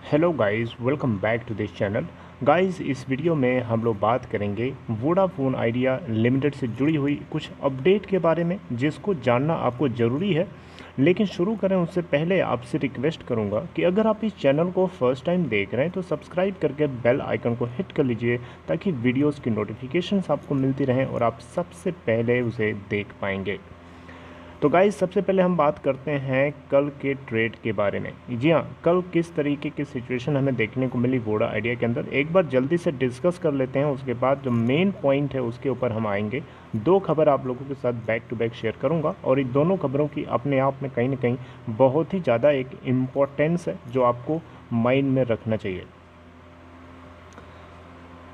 Hello guys, welcome back to this channel. Guys, इस video में हम लोग बात करेंगे वोडाफोन आइडिया लिमिटेड से जुड़ी हुई कुछ अपडेट के बारे में, जिसको जानना आपको ज़रूरी है। लेकिन शुरू करें उससे पहले आपसे रिक्वेस्ट करूंगा कि अगर आप इस चैनल को फर्स्ट टाइम देख रहे हैं तो सब्सक्राइब करके बेल आइकन को हिट कर लीजिए, ताकि वीडियोज़ की नोटिफिकेशंस आपको मिलती रहें और आप सबसे पहले उसे देख पाएंगे। तो गाइस, सबसे पहले हम बात करते हैं कल के ट्रेड के बारे में। जी हाँ, कल किस तरीके की सिचुएशन हमें देखने को मिली वोडा आइडिया के अंदर, एक बार जल्दी से डिस्कस कर लेते हैं। उसके बाद जो मेन पॉइंट है उसके ऊपर हम आएंगे। दो खबर आप लोगों के साथ बैक टू बैक शेयर करूंगा और इन दोनों खबरों की अपने आप में कहीं ना कहीं बहुत ही ज़्यादा एक इम्पोर्टेंस है, जो आपको माइंड में रखना चाहिए।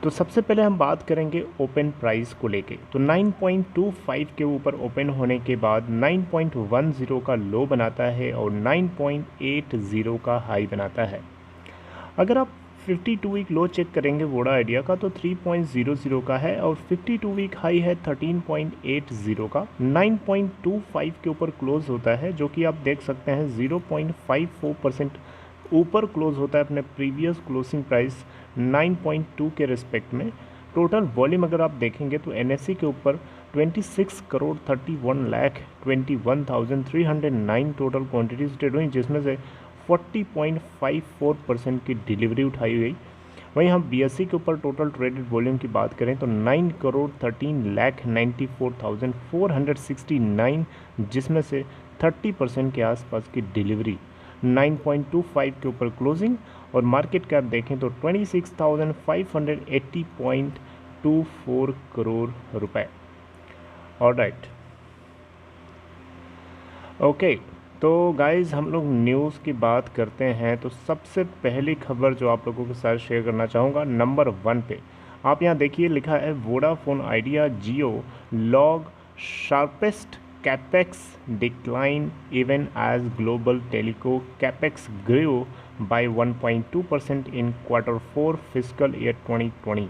तो सबसे पहले हम बात करेंगे ओपन प्राइस को लेके। तो 9.25 के ऊपर ओपन होने के बाद 9.10 का लो बनाता है और 9.80 का हाई बनाता है। अगर आप 52 वीक लो चेक करेंगे वोडा आइडिया का, तो 3.00 का है और 52 वीक हाई है 13.80 का। 9.25 के ऊपर क्लोज होता है, जो कि आप देख सकते हैं 0.54% ऊपर क्लोज होता है अपने प्रीवियस क्लोजिंग प्राइस 9.2 के रिस्पेक्ट में। टोटल वॉल्यूम अगर आप देखेंगे तो एनएससी के ऊपर 26 crore 31 lakh 21,309 total quantities trade हुई, जिसमें से 40.54% की डिलीवरी उठाई गई। वहीं हम बीएससी के ऊपर टोटल ट्रेडेड वॉल्यूम की बात करें तो 9 करोड़ 13 लाख 94,469, जिसमें से 30% के आसपास की डिलीवरी, 9.25 के ऊपर क्लोजिंग। और मार्केट कैप देखें तो 26,580.24 करोड़ रुपए। Alright, okay. तो गाइज़, हम लोग न्यूज़ की बात करते हैं। तो सबसे पहली खबर जो आप लोगों के साथ शेयर करना चाहूँगा, नंबर 1 पे आप यहाँ देखिए, लिखा है Vodafone Idea Jio log sharpest capex decline even as global telco capex grow by 1.2% in Q4 fiscal year 2020।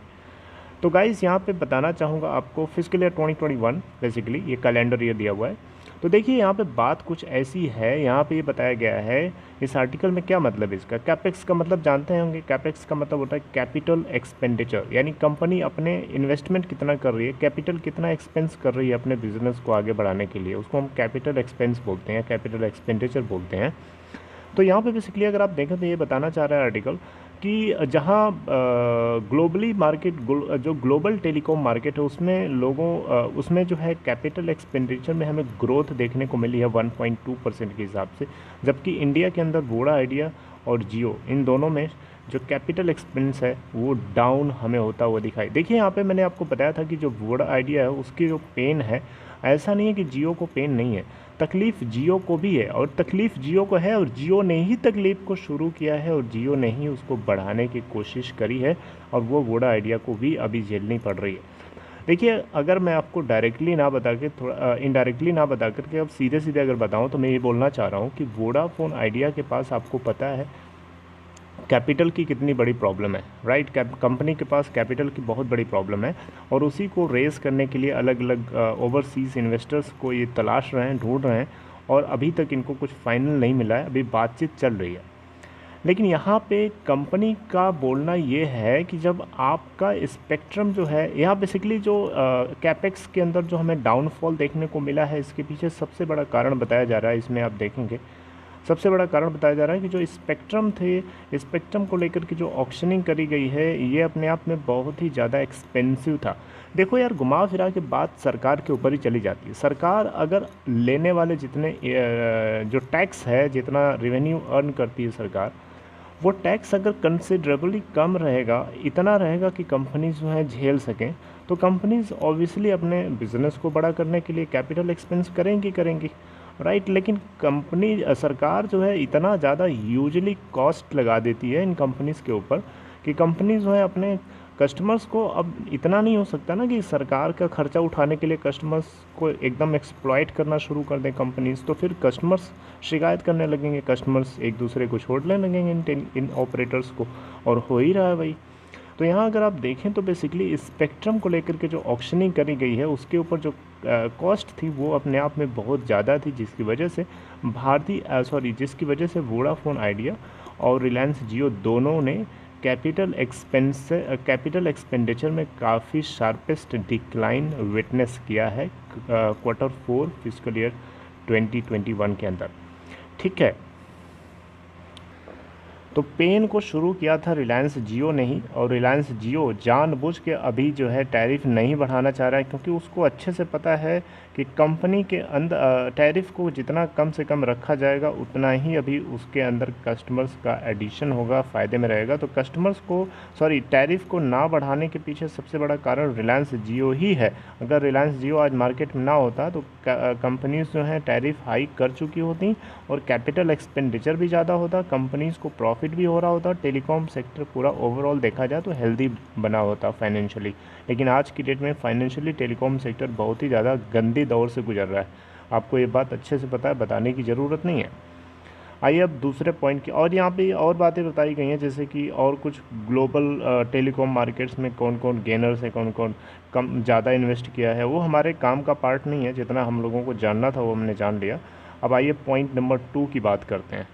तो गाइस, यहाँ पे बताना चाहूँगा आपको, फिजिकल ईयर 2021 बेसिकली ये कैलेंडर ईयर दिया हुआ है। तो देखिए, यहाँ पे बात कुछ ऐसी है, यहाँ पे ये बताया गया है इस आर्टिकल में। क्या मतलब है इसका? कैपेक्स का मतलब जानते होंगे। कैपेक्स का मतलब होता है कैपिटल एक्सपेंडिचर, यानी कंपनी अपने इन्वेस्टमेंट कितना कर रही है, कैपिटल कितना एक्सपेंस कर रही है अपने बिजनेस को आगे बढ़ाने के लिए, उसको हम कैपिटल एक्सपेंस बोलते हैं, कैपिटल एक्सपेंडिचर बोलते हैं। तो यहाँ पे बेसिकली अगर आप देखें तो ये बताना चाह रहा है आर्टिकल कि जहाँ ग्लोबली मार्केट, जो ग्लोबल टेलीकॉम मार्केट है, उसमें उसमें जो है कैपिटल एक्सपेंडिचर में हमें ग्रोथ देखने को मिली है 1.2% के हिसाब से। जबकि इंडिया के अंदर वोडा आइडिया और जियो, इन दोनों में जो कैपिटल एक्सपेंस है वो डाउन हमें होता हुआ दिखाई। देखिए, यहाँ पे मैंने आपको बताया था कि जो वोडा आइडिया है उसकी जो पेन है, ऐसा नहीं है कि जियो को पेन नहीं है, तकलीफ़ जियो को भी है। और तकलीफ़ जियो को है, और जियो ने ही तकलीफ़ को शुरू किया है, और जियो ने ही उसको बढ़ाने की कोशिश करी है, और वो वोडा आइडिया को भी अभी झेलनी पड़ रही है। देखिए, अगर मैं आपको डायरेक्टली ना बता के, थोड़ा इनडायरेक्टली ना बता करके अब सीधे सीधे अगर बताऊं, तो मैं ये बोलना चाह रहा हूँ कि वोडाफोन आइडिया के पास, आपको पता है कैपिटल की कितनी बड़ी प्रॉब्लम है, राइट। कंपनी के पास कैपिटल की बहुत बड़ी प्रॉब्लम है, और उसी को रेज़ करने के लिए अलग अलग ओवरसीज़ इन्वेस्टर्स को ये तलाश रहे हैं, ढूंढ रहे हैं, और अभी तक इनको कुछ फाइनल नहीं मिला है, अभी बातचीत चल रही है। लेकिन यहाँ पे कंपनी का बोलना ये है कि जब आपका स्पेक्ट्रम जो है, यहाँ बेसिकली जो कैपेक्स के अंदर जो हमें डाउनफॉल देखने को मिला है, इसके पीछे सबसे बड़ा कारण बताया जा रहा है, इसमें आप देखेंगे सबसे बड़ा कारण बताया जा रहा है कि जो स्पेक्ट्रम थे, स्पेक्ट्रम को लेकर के जो ऑक्शनिंग करी गई है, ये अपने आप में बहुत ही ज़्यादा एक्सपेंसिव था। देखो यार, घुमा फिरा के बात सरकार के ऊपर ही चली जाती है। सरकार अगर लेने वाले जितने जो टैक्स है, जितना रेवेन्यू अर्न करती है सरकार, वो टैक्स अगर कंसिडरेबली कम रहेगा, इतना रहेगा कि कंपनीज जो है झेल सकें, तो कंपनीज ऑब्वियसली अपने बिजनेस को बड़ा करने के लिए कैपिटल एक्सपेंस करेंगी, राइट। लेकिन कंपनी, सरकार जो है इतना ज़्यादा यूजली कॉस्ट लगा देती है इन कंपनीज़ के ऊपर, कि कंपनीज जो है अपने कस्टमर्स को, अब इतना नहीं हो सकता ना कि सरकार का खर्चा उठाने के लिए कस्टमर्स को एकदम एक्सप्लॉइट करना शुरू कर दें कंपनीज, तो फिर कस्टमर्स शिकायत करने लगेंगे, कस्टमर्स एक दूसरे को छोड़ने लगेंगे इन ऑपरेटर्स को, और हो ही रहा है भाई। तो यहाँ अगर आप देखें तो बेसिकली स्पेक्ट्रम को लेकर के जो ऑक्शनिंग करी गई है, उसके ऊपर जो कॉस्ट थी वो अपने आप में बहुत ज़्यादा थी, जिसकी वजह से जिसकी वजह से वोडाफोन आइडिया और रिलायंस जियो दोनों ने कैपिटल एक्सपेंडिचर में काफ़ी शार्पेस्ट डिक्लाइन विटनेस किया है Q4 फिजिकल ईयर 2021 के अंदर। ठीक है, तो पेन को शुरू किया था रिलायंस जियो ने ही, और रिलायंस जियो जानबूझ के अभी जो है टैरिफ नहीं बढ़ाना चाह रहा है, क्योंकि उसको अच्छे से पता है कि कंपनी के अंदर टैरिफ को जितना कम से कम रखा जाएगा उतना ही अभी उसके अंदर कस्टमर्स का एडिशन होगा, फ़ायदे में रहेगा। तो कस्टमर्स को टैरिफ को ना बढ़ाने के पीछे सबसे बड़ा कारण रिलायंस जियो ही है। अगर रिलायंस जियो आज मार्केट में ना होता तो कंपनीज जो हैं टैरिफ हाइक कर चुकी होती और कैपिटल एक्सपेंडिचर भी ज़्यादा होता, कंपनीज़ को प्रॉफिट भी हो रहा होता, टेलीकॉम सेक्टर पूरा ओवरऑल देखा जाए तो हेल्दी बना होता फाइनेंशियली। लेकिन आज की डेट में फाइनेंशियली टेलीकॉम सेक्टर बहुत ही ज़्यादा गंदी दौर से गुजर रहा है। आपको ये बात अच्छे से पता है, बताने की ज़रूरत नहीं है। आइए अब दूसरे पॉइंट की, और यहाँ पे और बातें बताई गई हैं, जैसे कि और कुछ ग्लोबल टेलीकॉम मार्केट्स में कौन कौन गेनर्स है, कौन कौन कम ज़्यादा इन्वेस्ट किया है। वो हमारे काम का पार्ट नहीं है, जितना हम लोगों को जानना था वो हमने जान लिया। अब आइए पॉइंट नंबर 2 की बात करते हैं।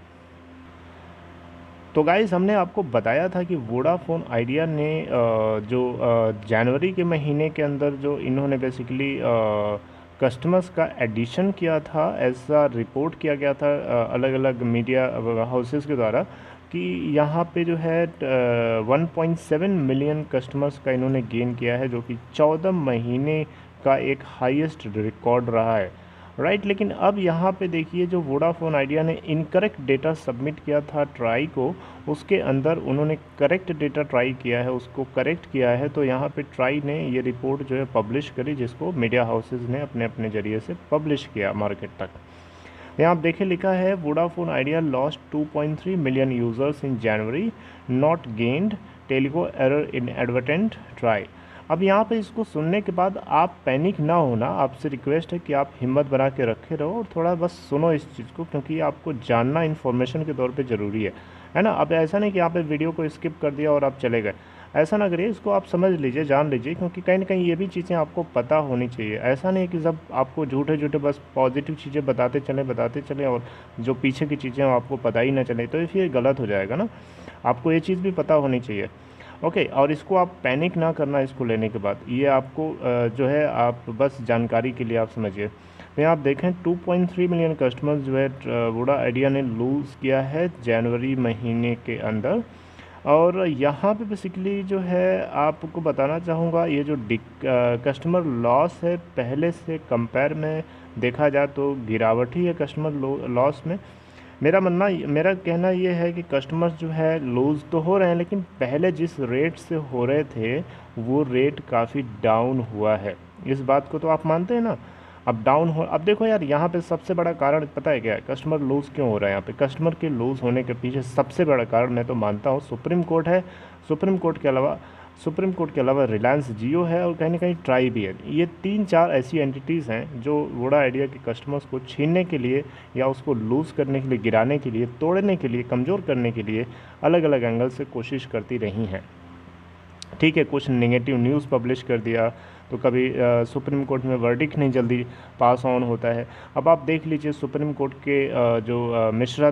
तो गाइस, हमने आपको बताया था कि वोडाफोन आइडिया ने जो जनवरी के महीने के अंदर जो इन्होंने बेसिकली कस्टमर्स का एडिशन किया था, ऐसा रिपोर्ट किया गया था अलग अलग मीडिया हाउसेस के द्वारा, कि यहाँ पे जो है 1.7 मिलियन कस्टमर्स का इन्होंने गेन किया है, जो कि 14 महीने का एक हाईएस्ट रिकॉर्ड रहा है, राइट। लेकिन अब यहाँ पे देखिए, जो वोडाफोन आइडिया ने इनकरेक्ट डेटा सबमिट किया था ट्राई को, उसके अंदर उन्होंने करेक्ट डेटा ट्राई किया है, उसको करेक्ट किया है। तो यहाँ पे ट्राई ने ये रिपोर्ट जो है पब्लिश करी, जिसको मीडिया हाउसेज ने अपने अपने ज़रिए से पब्लिश किया मार्केट तक। यहाँ आप देखिए, लिखा है Vodafone Idea lost 2.3 million users in January, not gained, telco error inadvertent TRAI. अब यहाँ पे इसको सुनने के बाद आप पैनिक ना होना, आपसे रिक्वेस्ट है कि आप हिम्मत बना के रखे रहो और थोड़ा बस सुनो इस चीज़ को, क्योंकि आपको जानना इन्फॉर्मेशन के तौर पे ज़रूरी है ना। अब ऐसा नहीं कि यहाँ पे वीडियो को स्किप कर दिया और आप चले गए, ऐसा ना करिए, इसको आप समझ लीजिए, जान लीजिए, क्योंकि कहीं ना कहीं ये भी चीज़ें आपको पता होनी चाहिए। ऐसा नहीं है कि सब आपको झूठे झूठे बस पॉजिटिव चीज़ें बताते चलें और जो पीछे की चीज़ें आपको पता ही ना चले, तो फिर गलत हो जाएगा ना। आपको ये चीज़ भी पता होनी चाहिए, ओके। और इसको आप पैनिक ना करना इसको लेने के बाद, ये आपको जो है आप बस जानकारी के लिए आप समझिए। तो यहाँ आप देखें 2.3 मिलियन कस्टमर्स जो है वोडा आइडिया ने लूज़ किया है जनवरी महीने के अंदर। और यहाँ पे बेसिकली जो है आपको बताना चाहूँगा, ये जो कस्टमर लॉस है पहले से कंपेयर में देखा जाए तो गिरावट ही है कस्टमर लॉस में। मेरा कहना ये है कि कस्टमर्स जो है लूज़ तो हो रहे हैं, लेकिन पहले जिस रेट से हो रहे थे वो रेट काफ़ी डाउन हुआ है। इस बात को तो आप मानते हैं ना। अब डाउन हो, अब देखो यार, यहाँ पे सबसे बड़ा कारण पता है क्या है, कस्टमर लूज़ क्यों हो रहा है। यहाँ पे कस्टमर के लूज़ होने के पीछे सबसे बड़ा कारण मैं तो मानता हूँ सुप्रीम कोर्ट है। सुप्रीम कोर्ट के अलावा रिलायंस जियो है और कहीं ना कहीं ट्राई भी है। ये 3-4 ऐसी एंटिटीज़ हैं जो वोडा आइडिया के कस्टमर्स को छीनने के लिए या उसको लूज़ करने के लिए, गिराने के लिए, तोड़ने के लिए, कमज़ोर करने के लिए अलग अलग एंगल से कोशिश करती रही हैं। ठीक है, कुछ नेगेटिव न्यूज़ पब्लिश कर दिया, तो कभी सुप्रीम कोर्ट में वर्डिक्ट नहीं जल्दी पास ऑन होता है। अब आप देख लीजिए सुप्रीम कोर्ट के जो मिश्रा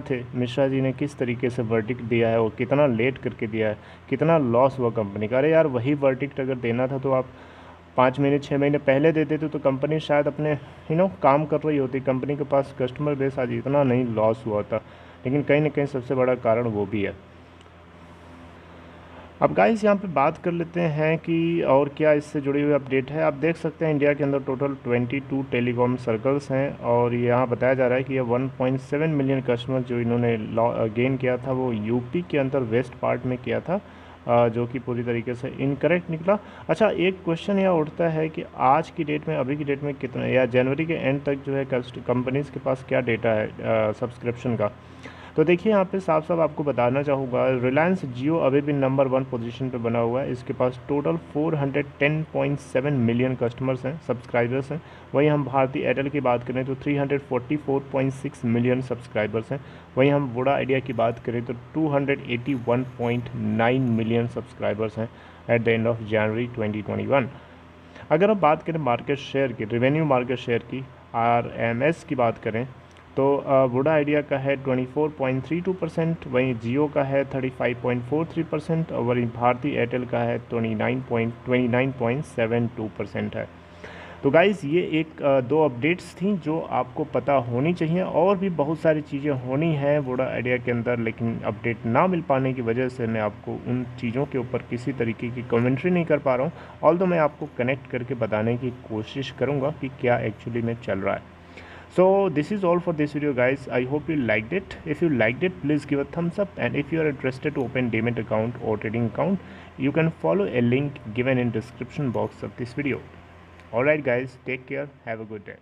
जी ने किस तरीके से वर्डिक्ट दिया है और कितना लेट करके दिया है, कितना लॉस हुआ कंपनी का। अरे यार, वही वर्डिक्ट अगर देना था तो आप 5 महीने 6 महीने पहले दे देते तो कंपनी शायद अपने काम कर रही होती, कंपनी के पास कस्टमर बेस आज इतना नहीं लॉस हुआ था। लेकिन कहीं ना कहीं सबसे बड़ा कारण वो भी है। अब गाइस, यहाँ पे बात कर लेते हैं कि और क्या इससे जुड़ी हुई अपडेट है। आप देख सकते हैं इंडिया के अंदर टोटल 22 टेलीकॉम सर्कल्स हैं और यहाँ बताया जा रहा है कि ये 1.7 मिलियन कस्टमर जो इन्होंने गेन किया था वो यूपी के अंदर वेस्ट पार्ट में किया था, जो कि पूरी तरीके से इनकरेक्ट निकला। अच्छा, एक क्वेश्चन यह उठता है कि आज की डेट में, अभी की डेट में कितना, या जनवरी के एंड तक जो है कंपनीज़ के पास क्या डेटा है सब्सक्रिप्शन का। तो देखिए, यहाँ पे साफ साफ आपको बताना चाहूँगा, रिलायंस जियो अभी भी नंबर 1 पोजीशन पे बना हुआ है। इसके पास टोटल 410.7 मिलियन कस्टमर्स हैं, सब्सक्राइबर्स हैं। वहीं हम भारती एयरटेल की बात करें तो 344.6 मिलियन सब्सक्राइबर्स हैं। वहीं हम वोडा आइडिया की बात करें तो 281.9 मिलियन सब्सक्राइबर्स हैं at the end of January 2021। अगर हम बात करें मार्केट शेयर की, रेवेन्यू मार्केट शेयर की, RMS की बात करें तो वोडा आइडिया का है 24.32%, वहीं जियो का है 35.43% और वहीं भारती एयरटेल का है 29.72% है। तो गाइज़ ये एक दो अपडेट्स थी जो आपको पता होनी चाहिए, और भी बहुत सारी चीज़ें होनी हैं वोडा आइडिया के अंदर, लेकिन अपडेट ना मिल पाने की वजह से मैं आपको उन चीज़ों के ऊपर किसी तरीके की कमेंट्री नहीं कर पा रहा हूँ। ऑल्दो मैं आपको कनेक्ट करके बताने की कोशिश करूँगा कि क्या एक्चुअली में चल रहा है। So this is all for this video guys. I hope you liked it. If you liked it, please give a thumbs up, and if you are interested to open Demat account or trading account, you can follow a link given in description box of this video. Alright guys, take care, have a good day.